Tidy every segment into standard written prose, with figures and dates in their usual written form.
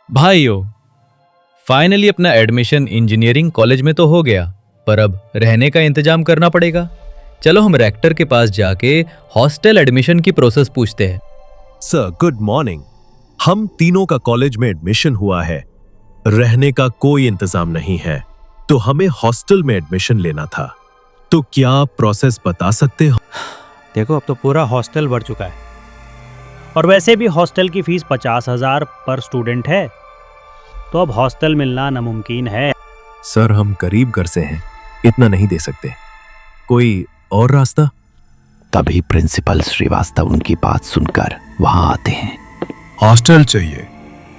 भाइयों, फाइनली अपना admission engineering college में तो हो गया, पर अब रहने का इंतजाम करना पड़ेगा। चलो हम रेक्टर के पास जाके हॉस्टल एडमिशन की प्रोसेस पूछते हैं। Sir good morning. हम तीनों का कॉलेज में एडमिशन हुआ है, रहने का कोई इंतजाम नहीं है, तो हमें हॉस्टल में एडमिशन लेना था। तो क्या आप प्रोसेस बता सकते हो? देखो, अब तो पूरा हॉस्टल भर चुका है और वैसे भी हॉस्टल की फीस 50,000 पर स्टूडेंट है, तो अब हॉस्टल मिलना नामुमकिन है। सर हम गरीब घर से हैं, इतना नहीं दे सकते। कोई और रास्ता? तभी प्रिंसिपल श्रीवास्तव उनकी बात सुनकर वहां आते हैं। हॉस्टल चाहिए,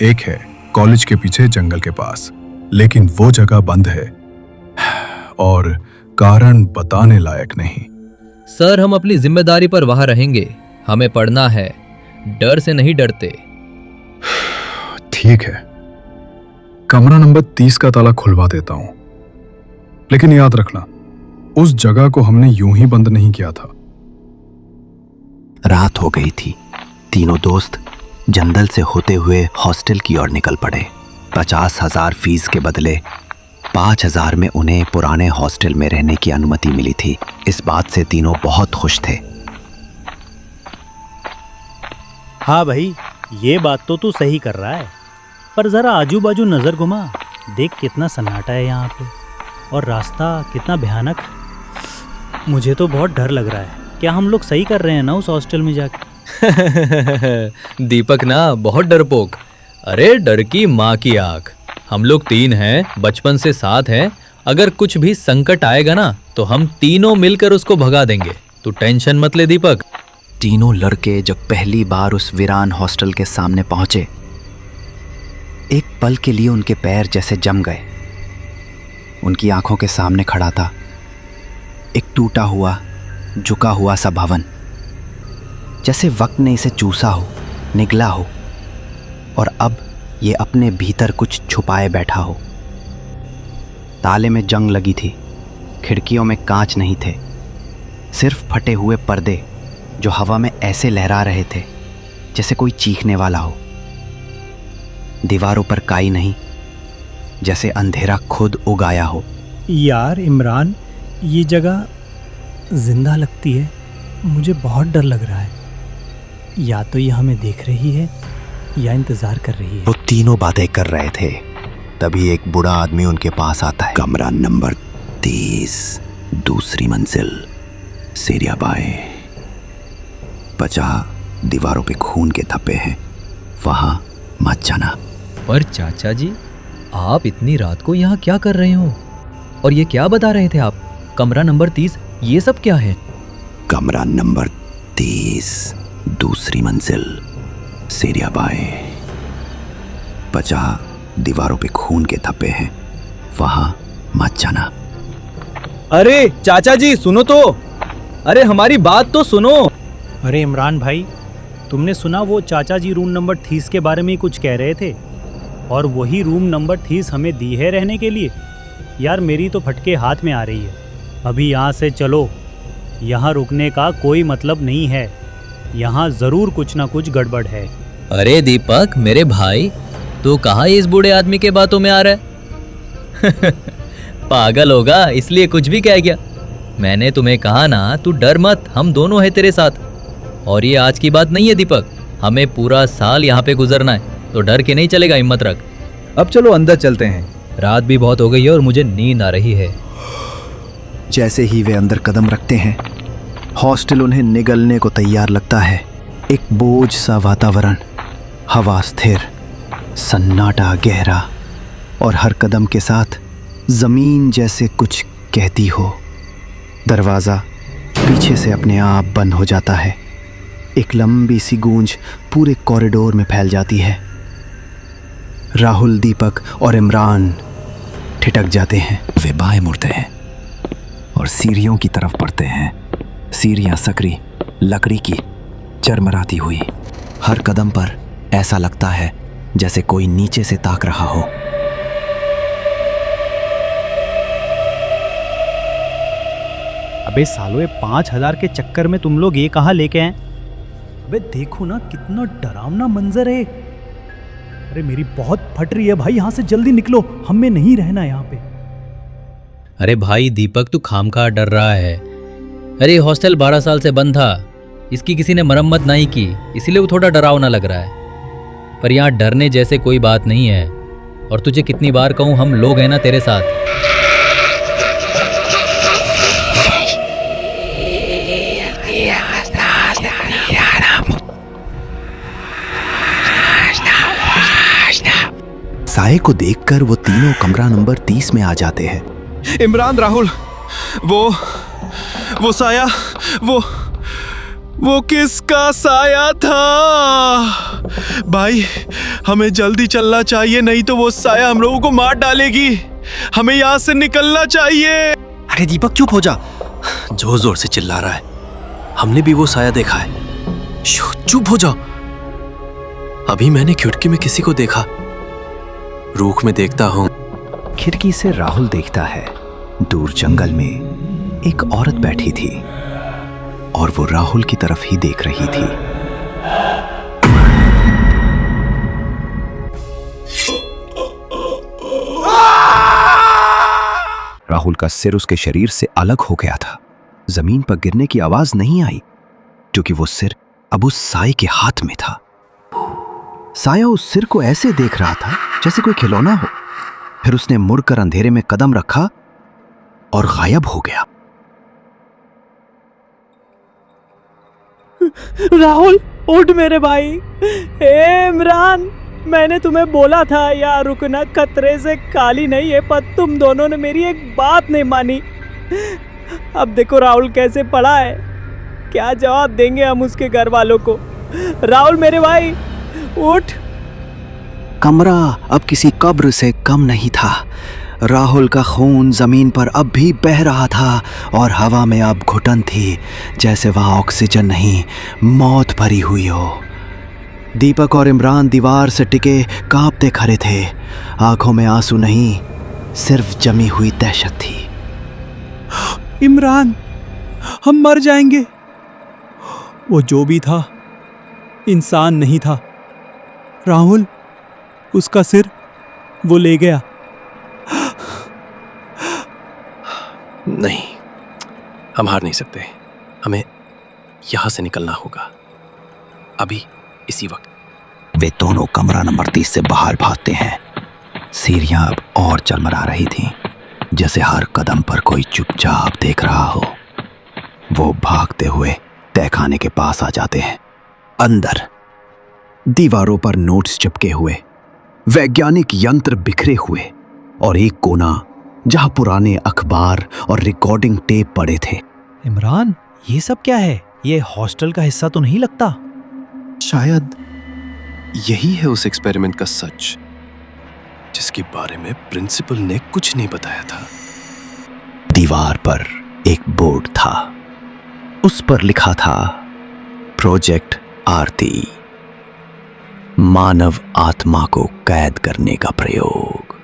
एक है कॉलेज के पीछे जंगल के पास, लेकिन वो जगह बंद है और कारण बताने लायक नहीं। सर हम अपनी जिम्मेदारी पर वहां रहेंगे, हमें पढ़ना है, डर से नहीं डरते। ठीक है, कमरा नंबर 30 का ताला खुलवा देता हूं, लेकिन याद रखना उस जगह को हमने यूं ही बंद नहीं किया था। रात हो गई थी। तीनों दोस्त जंगल से होते हुए हॉस्टल की ओर निकल पड़े। 50,000 फीस के बदले 5,000 में उन्हें पुराने हॉस्टल में रहने की अनुमति मिली थी। इस बात से तीनों बहुत खुश थे। हाँ भाई, ये बात तो तू सही कर रहा है, पर जरा आजू बाजू नजर घुमा, देख कितना सन्नाटा है यहाँ पे और रास्ता कितना भयानक। मुझे तो बहुत डर लग रहा है। क्या हम लोग सही कर रहे हैं ना उस हॉस्टल में जाके? दीपक ना बहुत डरपोक। अरे डर की माँ की आंख। हम लोग 3 हैं, बचपन से साथ हैं। अगर कुछ भी संकट आएगा ना तो हम तीनों मिलकर उसको भगा देंगे। तू टेंशन मत ले दीपक। तीनों लड़के जब पहली बार उस वीरान हॉस्टल के सामने पहुंचे, एक पल के लिए उनके पैर जैसे जम गए। उनकी आंखों के सामने खड़ा था एक टूटा हुआ, झुका हुआ सा भवन, जैसे वक्त ने इसे चूसा हो, निगला हो और अब ये अपने भीतर कुछ छुपाए बैठा हो। ताले में जंग लगी थी, खिड़कियों में कांच नहीं थे, सिर्फ फटे हुए पर्दे जो हवा में ऐसे लहरा रहे थे जैसे कोई चीखने वाला हो। दीवारों पर काई नहीं, जैसे अंधेरा खुद उगाया हो। यार इमरान, ये जगह जिंदा लगती है। मुझे बहुत डर लग रहा है। या तो ये हमें देख रही है या इंतजार कर रही है। वो तीनों बातें कर रहे थे, तभी एक बूढ़ा आदमी उनके पास आता है। कमरा नंबर 30, दूसरी मंजिल, सीढ़ियां बाएं। 50 दीवारों पे खून के धब्बे हैं, वहां मत जाना। पर चाचा जी, आप इतनी रात को यहाँ क्या कर रहे हो? और ये क्या बता रहे थे आप? कमरा नंबर 30, ये सब क्या है? कमरा नंबर 30, दूसरी मंजिल, सीढ़ियां बाएं। 50 दीवारों पे खून के धब्बे हैं, वहां मत जाना। अरे चाचा जी सुनो तो, अरे हमारी बात तो सुनो। अरे इमरान भाई, तुमने सुना वो चाचा जी रूम नंबर 30 के बारे में कुछ कह रहे थे, और वही रूम नंबर 30 हमें दी है रहने के लिए। यार मेरी तो फटके हाथ में आ रही है। अभी यहाँ से चलो, यहाँ रुकने का कोई मतलब नहीं है। यहाँ जरूर कुछ ना कुछ गड़बड़ है। अरे दीपक मेरे भाई, तू कहाँ इस बूढ़े आदमी के बातों में आ रहा है? पागल होगा इसलिए कुछ भी कह गया। मैंने तुम्हें कहा ना, तू डर मत, हम दोनों हैं तेरे साथ। और ये आज की बात नहीं है दीपक, हमें पूरा साल यहाँ पे गुजरना है, तो डर के नहीं चलेगा, हिम्मत रख। अब चलो अंदर चलते हैं, रात भी बहुत हो गई है और मुझे नींद आ रही है। जैसे ही वे अंदर कदम रखते हैं, हॉस्टल उन्हें निगलने को तैयार लगता है। एक बोझ सा वातावरण, हवा स्थिर, सन्नाटा गहरा, और हर कदम के साथ जमीन जैसे कुछ कहती हो। दरवाज़ा पीछे से अपने आप बंद हो जाता है। एक लंबी सी गूंज पूरे कॉरिडोर में फैल जाती है। राहुल, दीपक और इमरान ठिठक जाते हैं। वे बाएं मुड़ते हैं और सीढ़ियों की तरफ बढ़ते हैं। सीढ़ियां सकरी, लकड़ी की, चरमराती हुई। हर कदम पर ऐसा लगता है जैसे कोई नीचे से ताक रहा हो। अबे सालों, 5,000 के चक्कर में तुम लोग ये कहाँ लेके आए? अबे देखो ना, कितना डरावना मंजर है। अरे मेरी बहुत फट रही है भाई, यहाँ से जल्दी निकलो, हमें नहीं रहना यहाँ पे। अरे भाई दीपक, तू खामखा डर रहा है। अरे ये हॉस्टल 12 साल से बंद था, इसकी किसी ने मरम्मत नहीं की, इसीलिए वो थोड़ा डरावना लग रहा है। पर यहाँ डरने जैसे कोई बात नहीं है। और तुझे कितनी बार कहूँ, हम लोग हैं ना तेरे साथ। साये को देखकर वो तीनों कमरा नंबर 30 में आ जाते हैं। इमरान, राहुल, वो साया, वो किसका साया था? भाई हमें जल्दी चलना चाहिए, नहीं तो वो साया हम लोगों को मार डालेगी। हमें यहाँ से निकलना चाहिए। अरे दीपक चुप हो जा, जोर जोर से चिल्ला रहा है। हमने भी वो साया देखा है। चुप हो जा। अभी मैंने खिड़की में किसी को देखा, रूख में देखता हूँ। खिड़की से राहुल देखता है दूर जंगल में एक औरत बैठी थी और वो राहुल की तरफ ही देख रही थी। राहुल का सिर उसके शरीर से अलग हो गया था। जमीन पर गिरने की आवाज नहीं आई क्योंकि वो सिर अब उस साये के हाथ में था। साया उस सिर को ऐसे देख रहा था जैसे कोई खिलौना हो। फिर उसने मुड़कर अंधेरे में कदम रखा और गायब हो गया। राहुल उठ मेरे भाई। ए इमरान, मैंने तुम्हें बोला था यार रुकना, खतरे से खाली नहीं है, पर तुम दोनों ने मेरी एक बात नहीं मानी। अब देखो राहुल कैसे पड़ा है, क्या जवाब देंगे हम उसके घर वालों को। राहुल मेरे भाई उठ। कमरा अब किसी कब्र से कम नहीं था। राहुल का खून जमीन पर अब भी बह रहा था और हवा में अब घुटन थी, जैसे वह ऑक्सीजन नहीं मौत भरी हुई हो। दीपक और इमरान दीवार से टिके कांपते खड़े थे। आंखों में आंसू नहीं, सिर्फ जमी हुई दहशत थी। इमरान, हम मर जाएंगे। वो जो भी था इंसान नहीं था। राहुल, उसका सिर वो ले गया। नहीं, हम हार नहीं सकते। हमें यहां से निकलना होगा अभी, इसी वक्त। वे दोनों कमरा नंबर 30 से बाहर भागते हैं। सीढ़ियां अब और चलमला रही थीं, जैसे हर कदम पर कोई चुपचाप देख रहा हो। वो भागते हुए तहखाने के पास आ जाते हैं। अंदर दीवारों पर नोट्स चिपके हुए, वैज्ञानिक यंत्र बिखरे हुए और एक कोना जहां पुराने अखबार और रिकॉर्डिंग टेप पड़े थे। इमरान, ये सब क्या है? ये हॉस्टल का हिस्सा तो नहीं लगता। शायद यही है उस एक्सपेरिमेंट का सच, जिसके बारे में प्रिंसिपल ने कुछ नहीं बताया था। दीवार पर एक बोर्ड था, उस पर लिखा था प्रोजेक्ट आरती, मानव आत्मा को कैद करने का प्रयोग।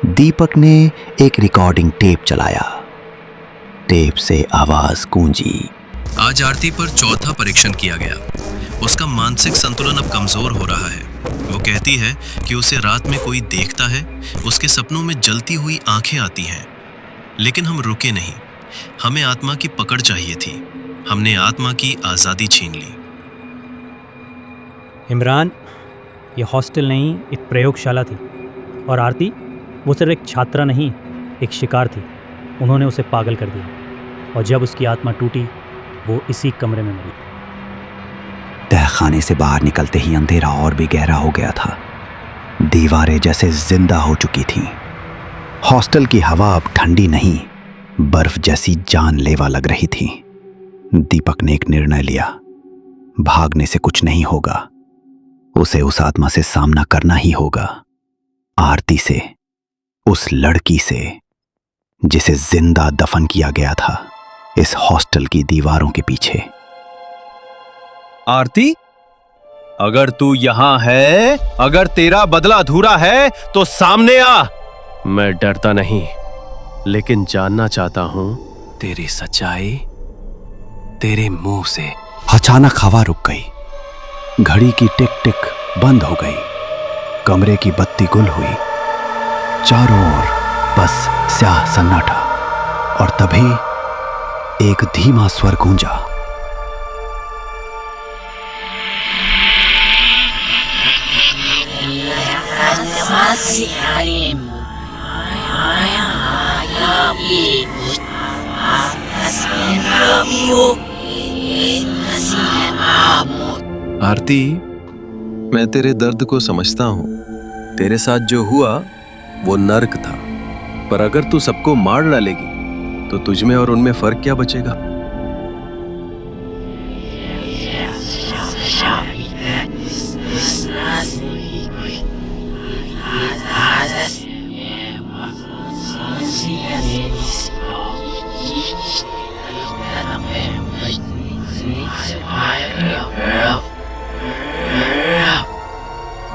दीपक ने एक रिकॉर्डिंग टेप चलाया। टेप से आवाज गूंजी। आज आरती पर चौथा परीक्षण किया गया। उसका मानसिक संतुलन अब कमजोर हो रहा है। वो कहती है कि उसे रात में कोई देखता है, उसके सपनों में जलती हुई आंखें आती हैं। लेकिन हम रुके नहीं, हमें आत्मा की पकड़ चाहिए थी। हमने आत्मा की आजादी छीन ली। इमरान, ये हॉस्टल नहीं, एक प्रयोगशाला थी। और आरती, वो सिर्फ एक छात्रा नहीं, एक शिकार थी। उन्होंने उसे पागल कर दिया और जब उसकी आत्मा टूटी, वो इसी कमरे में मरी। तहखाने से बाहर निकलते ही अंधेरा और भी गहरा हो गया था। दीवारें जैसे जिंदा हो चुकी थीं। हॉस्टल की हवा अब ठंडी नहीं, बर्फ जैसी जानलेवा लग रही थी। दीपक ने एक निर्णय लिया, भागने से कुछ नहीं होगा, उसे उस आत्मा से सामना करना ही होगा। आरती से, उस लड़की से जिसे जिंदा दफन किया गया था इस हॉस्टल की दीवारों के पीछे। आरती, अगर तू यहां है, अगर तेरा बदला अधूरा है तो सामने आ। मैं डरता नहीं, लेकिन जानना चाहता हूं तेरी सच्चाई तेरे मुंह से। अचानक हवा रुक गई। घड़ी की टिक टिक बंद हो गई। कमरे की बत्ती गुल हुई। चारों ओर बस स्याह सन्नाटा, और तभी एक धीमा स्वर गूंजा। आरती, मैं तेरे दर्द को समझता हूँ। तेरे साथ जो हुआ वो नर्क था, पर अगर तू सबको मार डालेगी तो तुझ में और उनमें फर्क क्या बचेगा?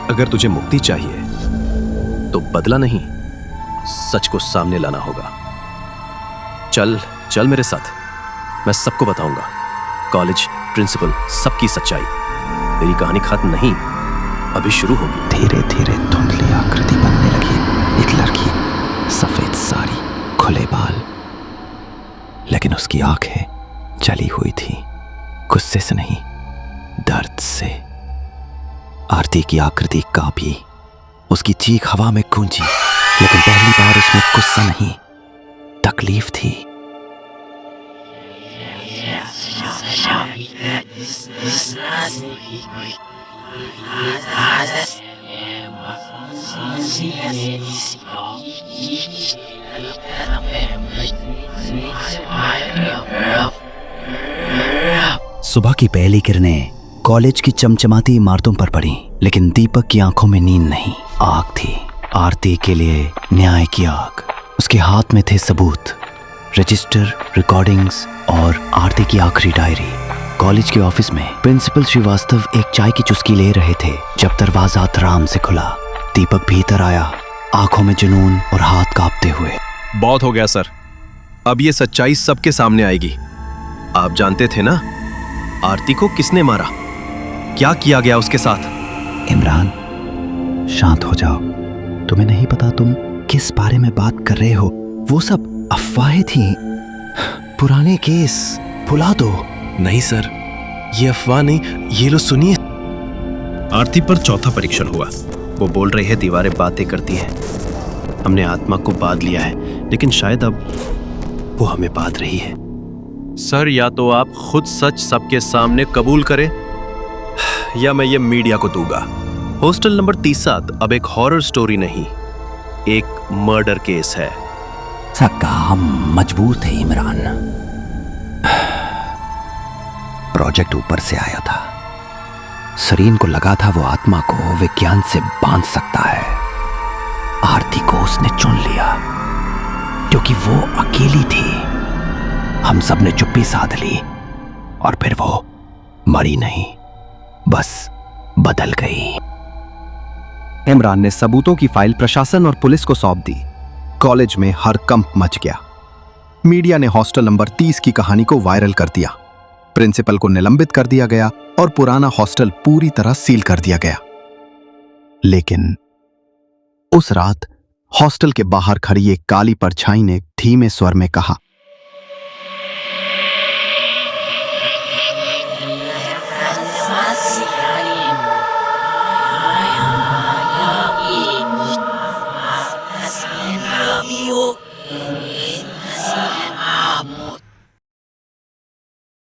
अगर तुझे मुक्ति चाहिए तो बदला नहीं, सच को सामने लाना होगा। चल चल मेरे साथ, मैं सबको बताऊंगा। कॉलेज, प्रिंसिपल, सबकी सच्चाई। तेरी कहानी खत्म नहीं, अभी शुरू होगी। धीरे धीरे धुंधली आकृति बनने लगी। एक लड़की, सफेद साड़ी, खुले बाल, लेकिन उसकी आंखें जली हुई थी, गुस्से से नहीं, दर्द से। आरती की आकृति कांपी, उसकी चीख हवा में गूंजी, लेकिन पहली बार उसमें गुस्सा नहीं, तकलीफ थी। सुबह की पहली किरणें कॉलेज की चमचमाती इमारतों पर पड़ी, लेकिन दीपक की आंखों में नींद नहीं, आग थी। आरती के लिए न्याय की आग। उसके हाथ में थे सबूत, रजिस्टर, रिकॉर्डिंग्स और आरती की आखिरी डायरी। कॉलेज के ऑफिस में प्रिंसिपल श्रीवास्तव एक चाय की चुस्की ले रहे थे जब दरवाजा आराम से खुला। दीपक भीतर आया, आंखों में जुनून और हाथ कांपते हुए। बहुत हो गया सर, अब ये सच्चाई सबके सामने आएगी। आप जानते थे ना आरती को किसने मारा, क्या किया गया उसके साथ? इमरान, शांत हो जाओ। तुम्हें नहीं पता तुम किस बारे में बात कर रहे हो। वो सब अफवाहें थी, पुराने केस भुला दो। नहीं सर, ये अफवाह नहीं, ये लो सुनिए। आरती पर चौथा परीक्षण हुआ। वो बोल रहे हैं दीवारें बातें करती हैं। हमने आत्मा को बांध लिया है, लेकिन शायद अब वो हमें बांध रही है। सर, या तो आप खुद सच सबके सामने कबूल करें या मैं ये मीडिया को दूंगा। हॉस्टल नंबर 37 अब एक हॉरर स्टोरी नहीं, एक मर्डर केस है। सक्का, हम मजबूर थे इमरान। प्रोजेक्ट ऊपर से आया था। सरीन को लगा था वो आत्मा को विज्ञान से बांध सकता है। आरती को उसने चुन लिया क्योंकि वो अकेली थी। हम सब ने चुप्पी साध ली और फिर वो मरी नहीं, बस बदल गई। इमरान ने सबूतों की फाइल प्रशासन और पुलिस को सौंप दी। कॉलेज में हड़कंप मच गया। मीडिया ने हॉस्टल नंबर 30 की कहानी को वायरल कर दिया। प्रिंसिपल को निलंबित कर दिया गया और पुराना हॉस्टल पूरी तरह सील कर दिया गया। लेकिन उस रात हॉस्टल के बाहर खड़ी एक काली परछाई ने धीमे स्वर में कहा,